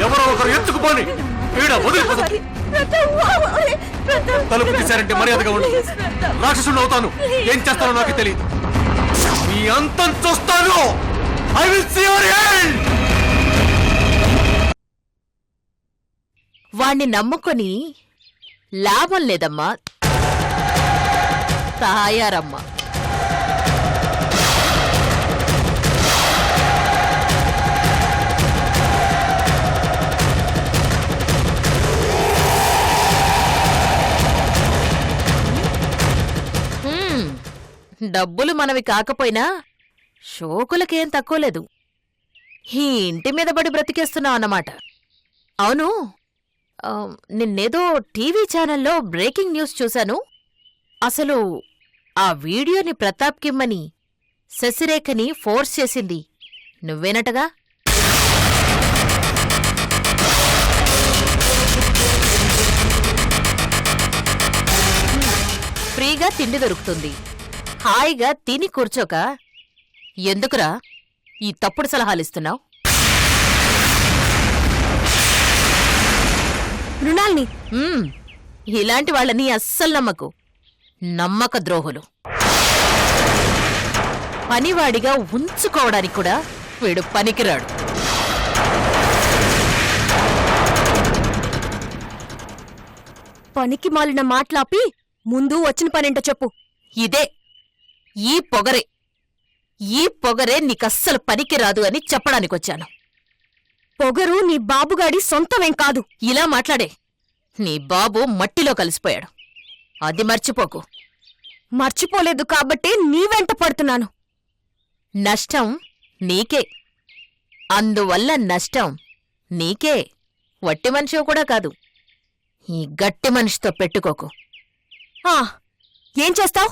ఎవరో ఒకరు ఎత్తుకుపోని పీడ వదిలిపోతుంది. తలుపు తీశారంటే మర్యాదగా ఉండు. రాక్షసుడు అవుతాను. ఏం చేస్తానో నాకు తెలియదు. మీ అంతం చూస్తాను. I will see your end. వాణ్ణి నమ్ముకొని లాభం లేదమ్మా. తాయారమ్మా. డబ్బులు మనవి కాకపోయినా షోకులకేం తక్కువ లేదు. ఈ ఇంటి మీద పడి బ్రతికేస్తున్నావు అన్నమాట. అవును, నిన్నేదో టీవీ ఛానల్లో బ్రేకింగ్ న్యూస్ చూశాను. అసలు ఆ వీడియోని ప్రతాప్కిమ్మని శశిరేఖని ఫోర్స్ చేసింది నువ్వేనటగా? ఫ్రీగా తిండి దొరుకుతుంది. హాయిగా తిని కూర్చోక ఎందుకురా ఈ తప్పుడు సలహాలిస్తున్నావు? మృణాల్ని ఇలాంటి వాళ్ళని అస్సలు నమ్మకు. నమ్మక ద్రోహులు. పనివాడిగా ఉంచుకోవడానికి కూడా వీడు పనికిరాడు. పనికి మాలిన మాట్లాపి ముందు వచ్చిన పనేంటో చెప్పు. ఇదే ఈ పొగరే నీకస్సలు పనికిరాదు అని చెప్పడానికొచ్చాను. పొగరు నీ బాబుగాడి సొంతమేం కాదు. ఇలా మాట్లాడే. నీ బాబు మట్టిలో కలిసిపోయాడు. అది మర్చిపోకు. మర్చిపోలేదు కాబట్టే నీ వెంట పడుతున్నాను. నష్టం నీకే. అందువల్ల నష్టం నీకే. వట్టి మనిషివి కూడా కాదు. ఈ గట్టి మనిషితో పెట్టుకోకు. ఏం చేస్తావ్?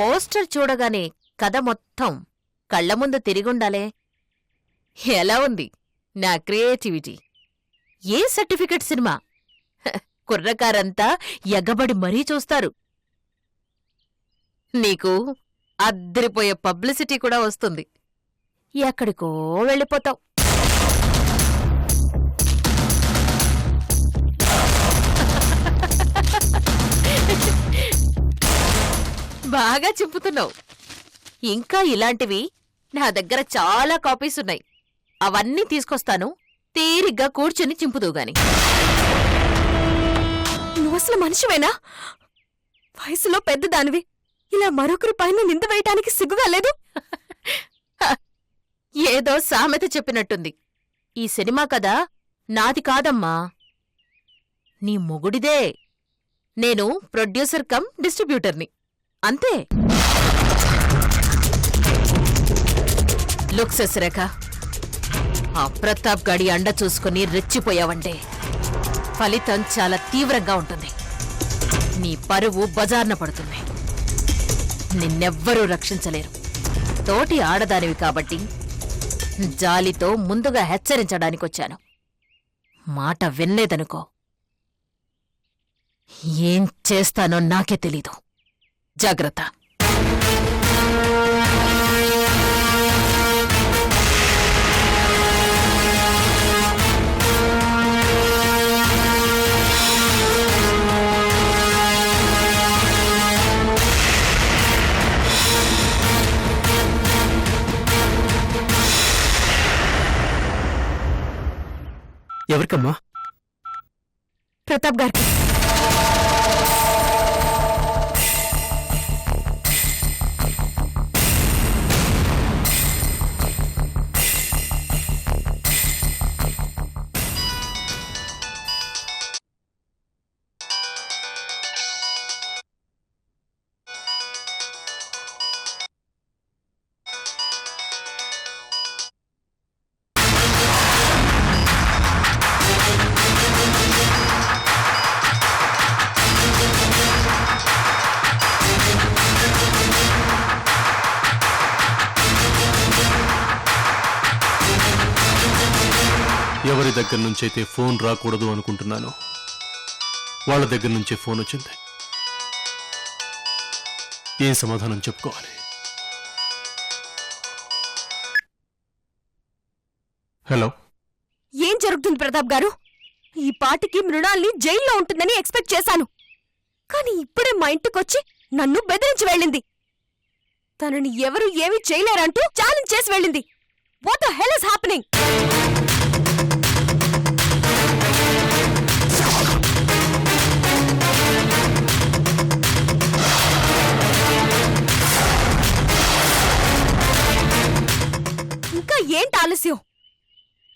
పోస్టర్ చూడగానే కథ మొత్తం కళ్ల ముందు తిరిగుండాలే. ఎలా ఉంది నా క్రియేటివిటీ? A certificate cinema? కుర్రకారంతా ఎగబడి మరీ చూస్తారు. నీకు అద్దరిపోయే పబ్లిసిటీ కూడా వస్తుంది. ఎక్కడికో వెళ్ళిపోతావు. బాగా చింపుతున్నావు. ఇంకా ఇలాంటివి నా దగ్గర చాలా కాపీస్ ఉన్నాయి. అవన్నీ తీసుకొస్తాను. తీరిగ్గా కూర్చుని చింపుదూగాని. నువ్వసలు మనిషివేనా? వయసులో పెద్దదానివి. ఇలా మరొకరి పైన నింద వేయటానికి సిగ్గుగా లేదు? ఏదో సామెత చెప్పినట్టుంది. ఈ సినిమా కదా నాది కాదమ్మా, నీ మొగుడిదే. నేను ప్రొడ్యూసర్ కమ్ డిస్ట్రిబ్యూటర్ని అంతే. లుక్ శశిరేఖ, ఆ ప్రతాప్ గాడి అండ చూసుకుని రెచ్చిపోయావంటే ఫలితం చాలా తీవ్రంగా ఉంటుంది. నీ పరువు బజార్న పడుతుంది. నిన్నెవ్వరూ రక్షించలేరు. తోటి ఆడదానివి కాబట్టి జాలితో ముందుగా హెచ్చరించడానికొచ్చాను. మాట వినలేదనుకో, ఏం చేస్తానో నాకే తెలీదు. జాగ్రత్త. ఎవరికమ్మా? ప్రతాప్ గారికి. ఎవరి దగ్గర నుంచి అయితే ఫోన్ రాకూడదు అనుకుంటున్నాను వాళ్ళ దగ్గర నుంచే ఫోన్ వచ్చింది. ఏం సమాధానం చెప్పుకోవాలి? హలో, ఏం జరుగుతుంది ప్రతాప్ గారు? ఈ పాటికి మృణాల్ని జైల్లో ఉంటుందని ఎక్స్పెక్ట్ చేశాను. కానీ ఇప్పుడే మా ఇంటికొచ్చి నన్ను బెదిరించి వెళ్ళింది. తనని ఎవరు ఏమీ చేయలేరంటూ ఛాలెంజ్ చేసి వెళ్ళింది. What the hell is happening? ఇంకా ఏంటి ఆలస్యం?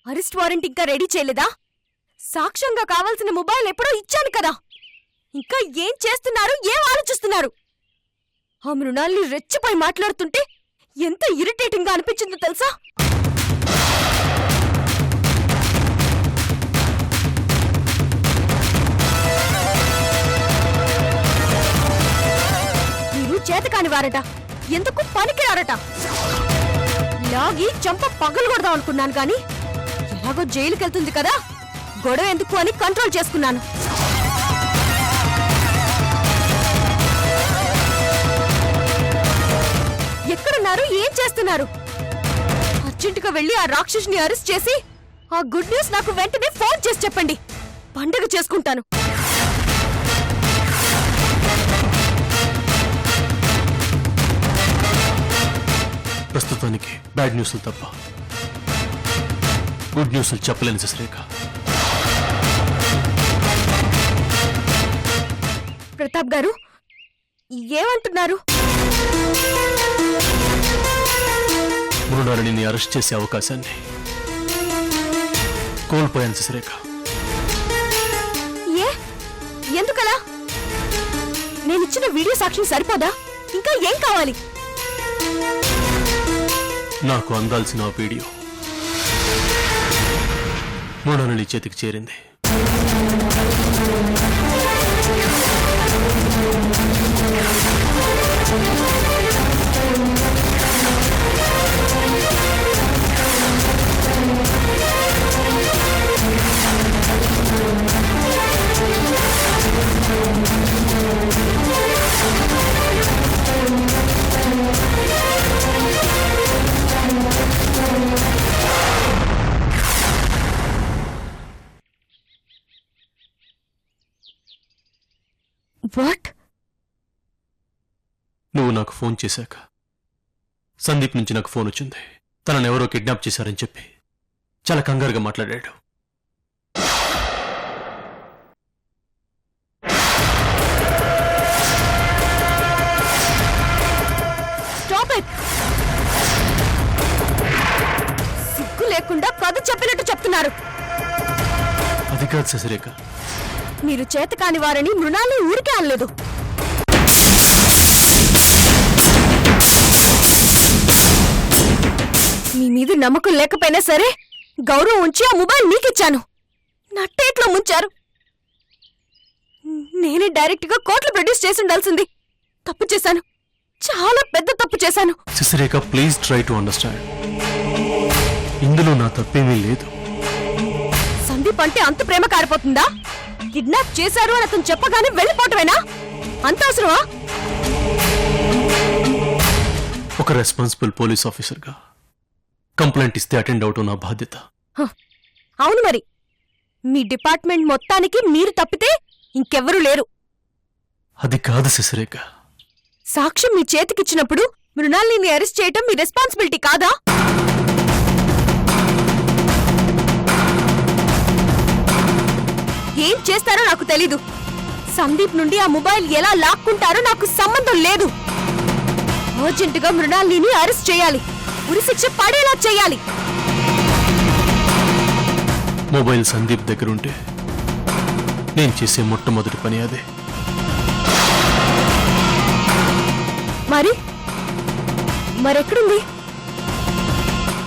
అరెస్ట్ వారెంట్ ఇంకా రెడీ చేయలేదా? సాక్ష్యంగా కావాల్సిన మొబైల్ ఎప్పుడో ఇచ్చాను కదా. ఇంకా ఏం చేస్తున్నారు? ఏం ఆలోచిస్తున్నారు? ఆ మృణాల్ని రెచ్చిపోయి మాట్లాడుతుంటే ఎంత ఇరిటేటింగ్ గా అనిపించిందో తెలుసా? మీరు చేతకాని వారట, ఎందుకు పనికిరారట. లాగి చంప పగలు కొడదాం అనుకున్నాను గాని ఎలాగో జైలుకెళ్తుంది కదా, గొడవ ఎందుకు అని కంట్రోల్ చేసుకున్నాను. ఎక్కడున్నారు? ఏం చేస్తున్నారు? అర్జెంటుగా వెళ్ళి ఆ రాక్షసుని అరెస్ట్ చేసి ఆ గుడ్ న్యూస్ నాకు వెంటనే ఫోన్ చేసి చెప్పండి. పండుగ చేసుకుంటాను. ప్రస్తుతానికి బ్యాడ్ న్యూస్లు తప్ప గుడ్ న్యూస్లు చెప్పలేని శశిరేఖ. ప్రతాప్ గారు ఏమంటున్నారు? మృణాలిని అరెస్ట్ చేసే అవకాశాన్ని కోల్పోయాను శశిరేఖ. ఏ? ఎందుకలా? నేనిచ్చిన వీడియో సాక్ష్యం సరిపోదా? ఇంకా ఏం కావాలి? నాకు అందాల్సిన ఆ వీడియో మృణాలిని చేతికి చేరింది. వాట్? నువ్వు నాకు ఫోన్ చేశాక సందీప్ నుంచి నాకు ఫోన్ వచ్చింది. తనను ఎవరో కిడ్నాప్ చేశారని చెప్పి చాలా కంగారుగా మాట్లాడాడు. Stop it! సిగ్గు లేకుండా కథ చెప్పినట్టు చెప్తున్నారు. అది కాదు శశిరేఖ. మీరు చేతకాని వారని మృణాల్ని ఊరికే అనలేదు. మీ మీద నమ్మకం లేకపోయినా సరే గౌరవం ఉంచి ఆ మొబైల్ మీకిచ్చాను. నట్టేట్లో ముంచారు. నేనే డైరెక్ట్ గా కోర్టులో ప్రొడ్యూస్ చేసి ఉండాల్సింది. తప్పు చేశాను, చాలా పెద్ద తప్పు చేశాను. Sasirekha, please try to understand. ఇందులో నా తప్పేమీ లేదు. సందీప్ అంటే అంత ప్రేమ కారిపోతుందా? కిడ్నాప్ చేశారు అని అతను చెప్పగానే వెళ్ళిపోవటమేనా? అంత అవసరమా? ఒక రెస్పాన్సిబుల్ పోలీస్ ఆఫీసర్గా కంప్లైంట్ ఇస్తే అటెండ్ అవటం నా బాధ్యత. అవును మరి. మీ డిపార్ట్మెంట్ మొత్తానికి మీరు తప్పితే ఇంకెవ్వరూ లేరు. అది కాదు శశిరేఖ. సాక్ష్యం మీ చేతికిచ్చినప్పుడు మృణాల్ని అరెస్ట్ చేయటం మీ రెస్పాన్సిబిలిటీ కాదా? ఏం చేస్తారో నాకు తెలీదు. సందీప్ నుండి ఆ మొబైల్ ఎలా లాక్కుంటారో నాకు సంబంధం లేదు. అర్జెంటుగా మృణాల్ని అరెస్ట్ చేయాలి. ఉరిశిక్ష పడేలా చేయాలి. మొబైల్ సందీప్ దగ్గరుంటే నేను చేసే మొట్టమొదటి పని అదే. మరెక్కడుంది?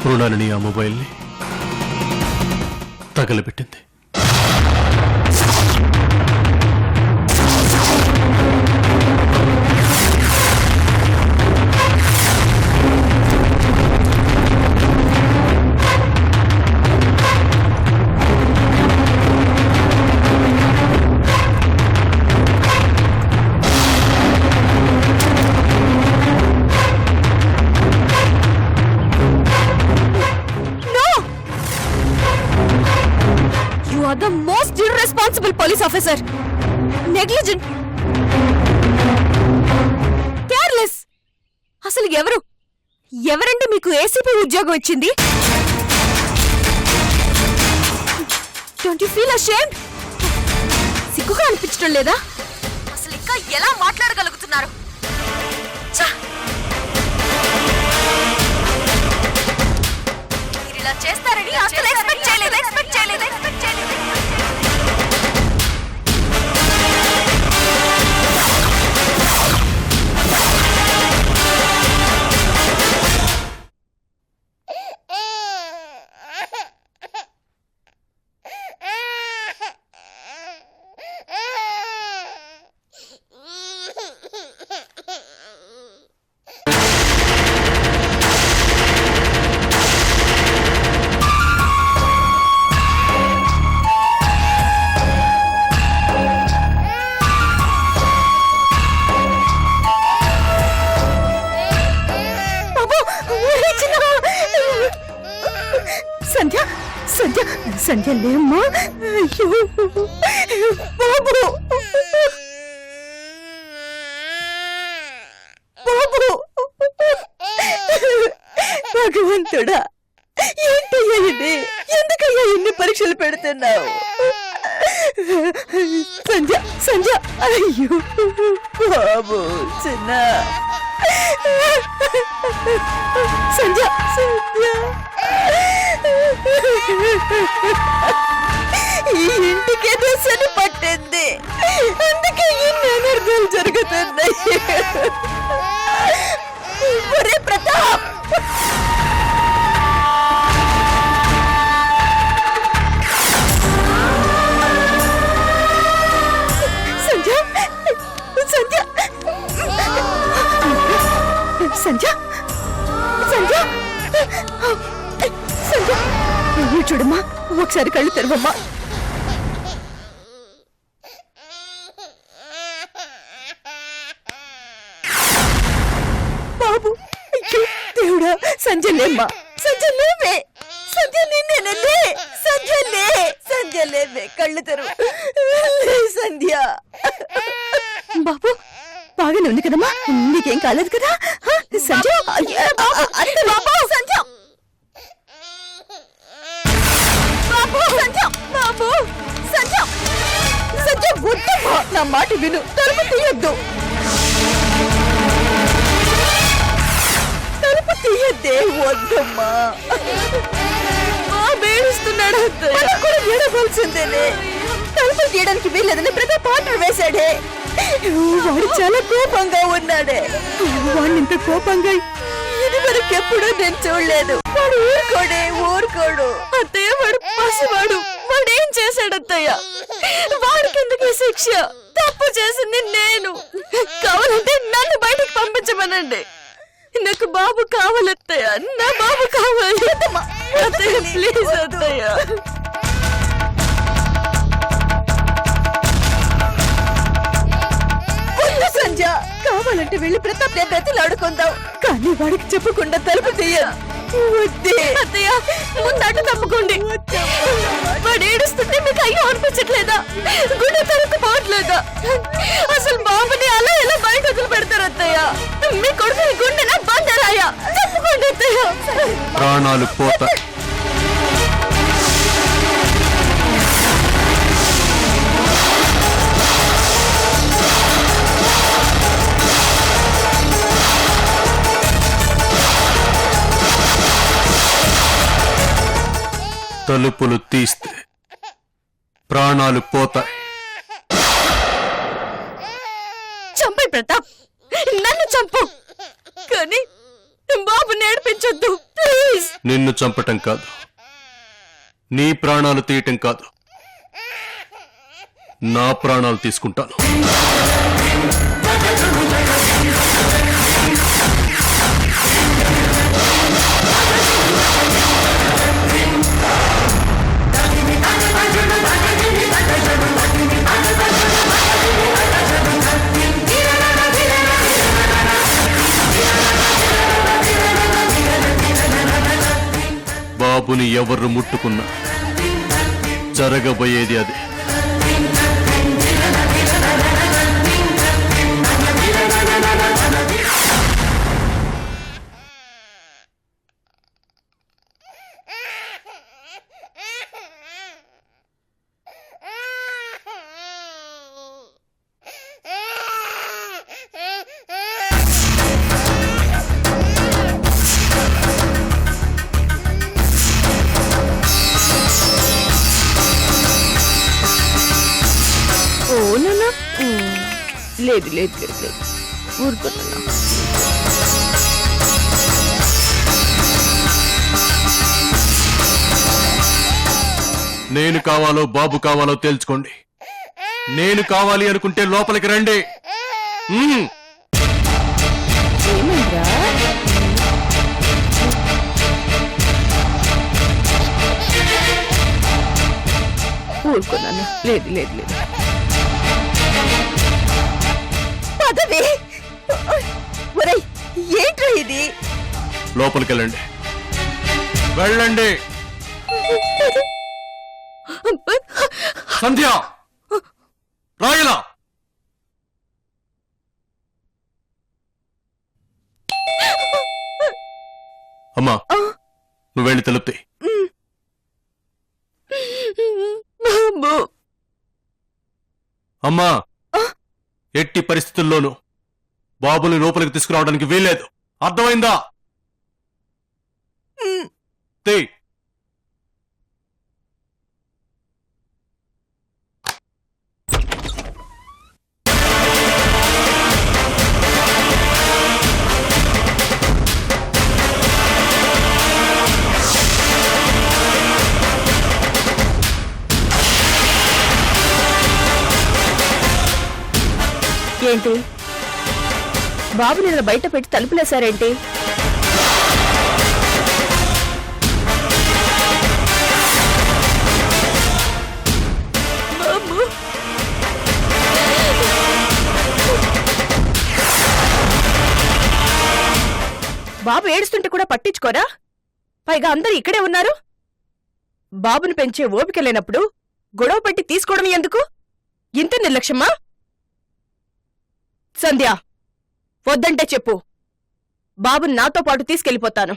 మృణాలిని ఆ మొబైల్ని తగలబెట్టింది. Are the most irresponsible police officer. Negligent, careless. అసలు ఎవరంటే మీకు ఏసీపీ ఉద్యోగం ఇచ్చింది? Don't you feel ashamed? సిగ్గుగా అనిపించడం లేదా? అసలు ఇంకా ఎలా మాట్లాడగలుగుతున్నారు? మీరు ఇలా చేస్తారని అసలు ఎక్స్పెక్ట్ చేయలేదు. సంధ్య లేమ్మా. అయ్యో బాబు, భగవంతుడా, ఏంటయ్యా ఇది? ఎందుకయ్యా ఇన్ని పరీక్షలు పెడుతున్నావు? సంధ్య అయ్యో బాబు, చిన్న సంధ్య. ఈ ఇంటికి దశని పట్టింది, అందుకే ఇన్ని అనర్థాలు జరుగుతున్నాయి. ఒరే ప్రతాప్, సంధ్య చూడమ్మా, ఒకసారి కళ్ళు తెరవమ్మా. బాబు, దేవుడా, సంధ్య లేమ్మా. సంధ్య లేవే, సంధ్య నిన్నేనలే. సంధ్య లేవే, కళ్ళు తెరవ. సంధ్య బాబు, బాగానే ఉంది కదమ్మా? నీకేం కాలేదు కదా? సంధ్య వద్దమ్మా, నా మాట విను. తలుపు తీయొద్దు, తలుపు తీయద్దే. వద్దమ్మా, ఏడుస్తున్నాడు. కూడా ఏడవలసిందేనే. తలుపు తీయడానికి వీల్లేదని ప్రతాప్ ఆర్డర్ వేశాడే. వాడు చాలా కోపంగా ఉన్నాడే. వాడిని ఇంత కోపంగా ఇది వరకు ఎప్పుడూ నేను చూడలేదు. వాడు ఊరుకోడు. అత్తయ్య, వాడు పసివాడు. వాడేం చేశాడత్తయ్య? వాడికి ఎందుకు శిక్ష? తప్పు చేసింది నేను. కావాలంటే నన్ను బయటకు పంపించమనండి. నాకు బాబు కావాలత్తయ్య, నా బాబు కావాలి. అత్తయ్య ప్లీజ్ అత్తయ్య. సంధ్య, కావాలంటే వెళ్ళి ప్రతాప్ బ్రతులు ఆడుకుందాం, కానీ వాడికి చెప్పకుండా తలుపు తీయదు. అత్తయ్య, ముందట తప్పుకోండి. వాడు ఏడుస్తుంటే మీకు అయ్యో అనిపించట్లేదా? గుండె తరుక్కుపోవట్లేదా? అసలు బాబుని అలా ఎలా బయట వదిలి పెడతారు అత్తయ్య? మీ కొడుకు గుండెనా బందరాయా? తప్పుకోండి అత్తయ్య. ప్రాణాలు పోతాయి. తలుపులు తీస్తే ప్రాణాలు పోతాయి. చంపే ప్రతాప్, నన్ను చంపు, కానీ బాబు నేర్పించొద్దు ప్లీజ్. నిన్ను చంపటం కాదు, నీ ప్రాణాలు తీయటం కాదు, నా ప్రాణాలు తీసుకుంటాను. బాబుని ఎవరు ముట్టుకున్నా జరగబోయేది అదే. ఓ నాన్న లేదు లేదు లేదు లేదు ఊరుకున్నా. నేను కావాలో బాబు కావాలో తేల్చుకోండి. నేను కావాలి అనుకుంటే లోపలికి రండి. ఏమైందిరా? ఊరుకున్నాను. లేదు లేదు లేదు పదవి. ఒరేయ్ ఏంట్రా ఇది? లోపలికి వెళ్ళండి. వెళ్ళండి. సంధ్య రాయలా అమ్మా, నువ్వు వెళ్ళి తెలుపుతే. అమ్మా, ఎట్టి పరిస్థితుల్లోనూ బాబుని లోపలికి తీసుకురావడానికి వీల్లేదు. అర్థమైందా? తే ఏంటి బాబు నిన్న బయట పెట్టి తలుపులేశారేంటి? బాబు ఏడుస్తుంటే కూడా పట్టించుకోరా? పైగా అందరూ ఇక్కడే ఉన్నారు. బాబుని పెంచే ఓపిక లేనప్పుడు గొడవ పెట్టి తీసుకోవడం ఎందుకు? ఇంత నిర్లక్ష్యమా? సంధ్య, వద్దంటే చెప్పు, బాబుని నాతో పాటు తీసుకెళ్లిపోతాను.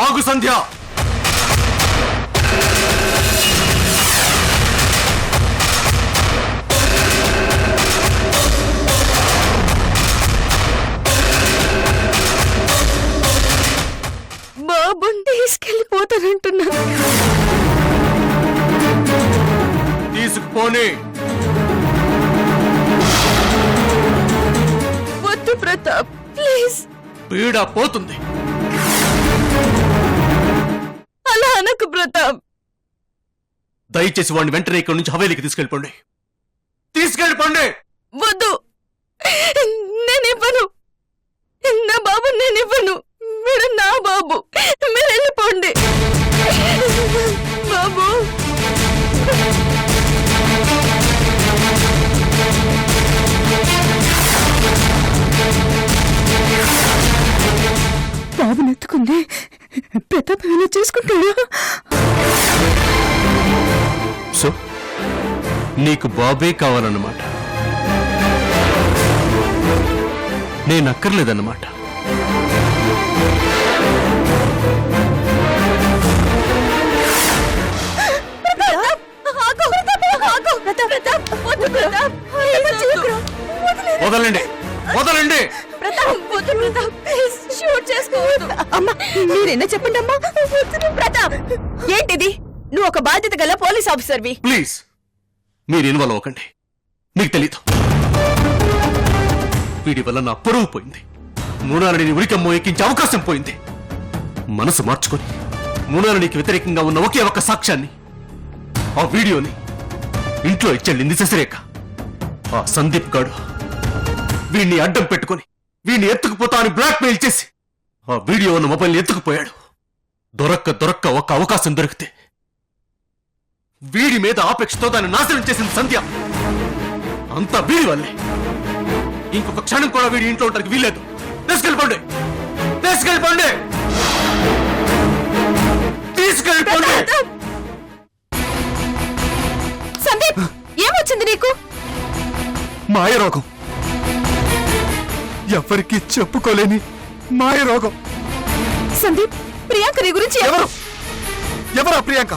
ఆగు సంధ్య. బాబుని తీసుకెళ్లిపోతానంటున్నా. తీసుకుపోని. వద్దు ప్రతాప్, ప్లీజ్. పీడ పోతుంది. అలా అనకు ప్రతాప్. దయచేసి వాడిని వెంటనే ఇక్కడి నుంచి హవేలీకి తీసుకెళ్ళిపోండి. తీసుకెళ్ళిపోండి. వద్దు, నేనివ్వను. నా బాబు నేనివ్వను. మీరు నా బాబు, మీరు వెళ్ళిపోండి. బాబు, బాబుని ఎత్తుకుంది ప్రతాప్ ఏమైనా చేసుకుంటాడా? సో నీకు బాబే కావాలన్నమాట, నేను అక్కర్లేదన్నమాట. వదలండి, వదలండి. అమ్మా, మీరెన్న చెప్పండి అమ్మా. ప్రతాప్, ఏంటిది? నువ్వు ఒక బాధ్యత గల పోలీస్ ఆఫీసర్వి. ప్లీజ్ మీరు ఇన్వాల్వ్ అవ్వకండి. మీకు తెలీదు, వీడి వల్ల నా పరువు పోయింది. మూనాలని ఉరికమ్మో ఎక్కించే అవకాశం పోయింది. మనసు మార్చుకొని మూనానికి వ్యతిరేకంగా ఉన్న ఒకే ఒక్క సాక్ష్యాన్ని, ఆ వీడియోని ఇంట్లో ఇచ్చెళ్ళింది శశిరేఖ. ఆ సందీప్ గాడు వీడిని అడ్డం పెట్టుకొని వీడిని ఎత్తుకుపోతా అని బ్లాక్మెయిల్ చేసి ఆ వీడియో ఉన్న మొబైల్ని ఎత్తుకుపోయాడు. దొరక్క ఒక అవకాశం దొరికితే వీడి మీద ఆపేక్షతో దాన్ని నాశనం చేసింది సంధ్య. అంతా వీడి వల్లే. ఇంకొక క్షణం కూడా వీడి ఇంట్లో ఉండడానికి వీల్లేదు. తీసుకెళ్ళిపోండి, తీసుకెళ్ళిపోండి, తీసుకెళ్ళిపోండి. సందీప్, ఏమొచ్చింది నీకు? మాయ రోగం, ఎవరికి చెప్పుకోలేని మాయ రోగం. సందీప్, ప్రియాంక నీ గురించి ఎవరు ఎవరా ప్రియాంక?